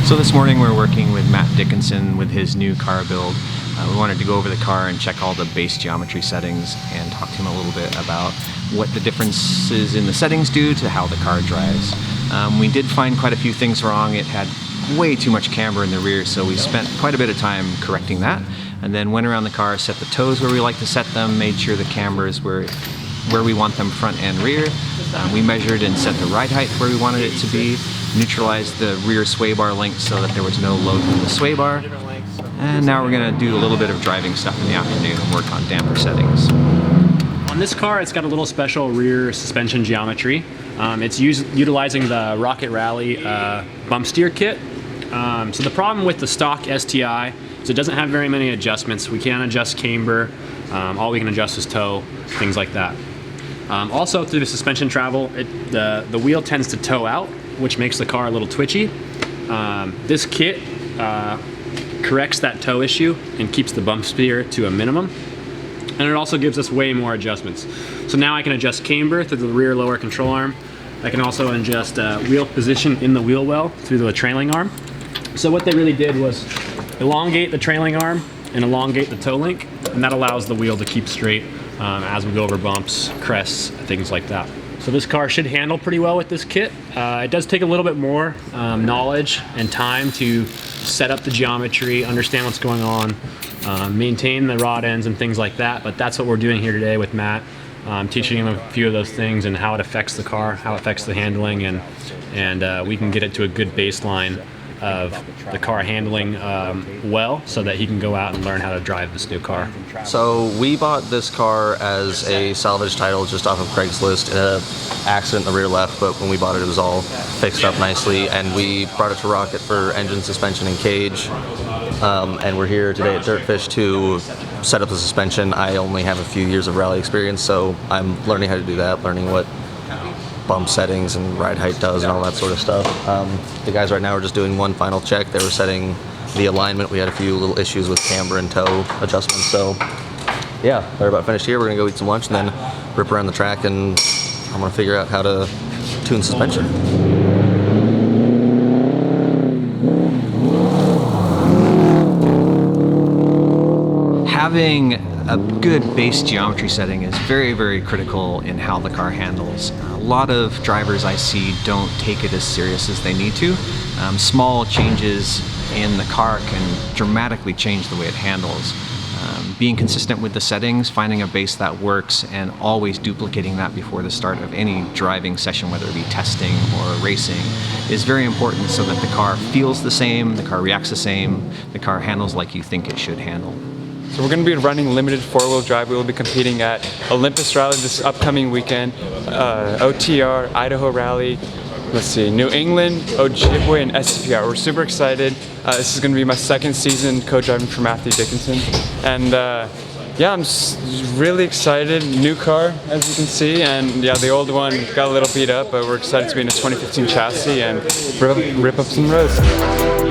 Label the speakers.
Speaker 1: So this morning we're working with Matt Dickinson with his new car build. We wanted to go over the car and check all the base geometry settings and talk to him a little bit about what the differences in the settings do to how the car drives. We did find quite a few things wrong. It had way too much camber in the rear, so we spent quite a bit of time correcting that, and then went around the car, set the toes where we like to set them, made sure the cambers were where we want them front and rear. We measured and set the ride height where we wanted it to be, neutralized the rear sway bar length so that there was no load from the sway bar. And now we're going to do a little bit of driving stuff in the afternoon and work on damper settings.
Speaker 2: On this car, it's got a little special rear suspension geometry. It's utilizing the Rocket Rally bump steer kit. So the problem with the stock STI is it doesn't have very many adjustments. We can't adjust camber. All we can adjust is toe, things like that. Also, through the suspension travel, the wheel tends to toe out, which makes the car a little twitchy. This kit corrects that toe issue and keeps the bump steer to a minimum. And it also gives us way more adjustments. So now I can adjust camber through the rear lower control arm. I can also adjust wheel position in the wheel well through the trailing arm. So what they really did was elongate the trailing arm and elongate the toe link, and that allows the wheel to keep straight as we go over bumps, crests, things like that. So this car should handle pretty well with this kit. It does take a little bit more knowledge and time to set up the geometry, understand what's going on, maintain the rod ends and things like that, but that's what we're doing here today with Matt. Teaching him a few of those things and how it affects the car, how it affects the handling, and we can get it to a good baseline of the car handling well, so that he can go out and learn how to drive this new car.
Speaker 3: So we bought this car as a salvage title just off of Craigslist in an accident in the rear left, but when we bought it, it was all fixed up nicely, and we brought it to Rocket for engine, suspension, and cage. And we're here today at DirtFish to set up the suspension. I only have a few years of rally experience, so I'm learning how to do that, learning what bump settings and ride height does and all that sort of stuff. The guys right now are just doing one final check. They were setting the alignment. We had a few little issues with camber and toe adjustments, so yeah, they're about finished here. We're gonna go eat some lunch and then rip around the track, and I'm gonna figure out how to tune suspension.
Speaker 1: Having a good base geometry setting is very, very critical in how the car handles. A lot of drivers I see don't take it as serious as they need to. Small changes in the car can dramatically change the way it handles. Being consistent with the settings, finding a base that works, and always duplicating that before the start of any driving session, whether it be testing or racing, is very important so that the car feels the same, the car reacts the same, the car handles like you think it should handle.
Speaker 4: So we're going to be running limited four-wheel drive. We will be competing at Olympus Rally this upcoming weekend, OTR, Idaho Rally, let's see, New England, Ojibwe, and SCPR. We're super excited. This is going to be my second season co-driving for Matthew Dickinson. And yeah, I'm just really excited. New car, as you can see, and yeah, the old one got a little beat up, but we're excited to be in a 2015 chassis and rip up some roads.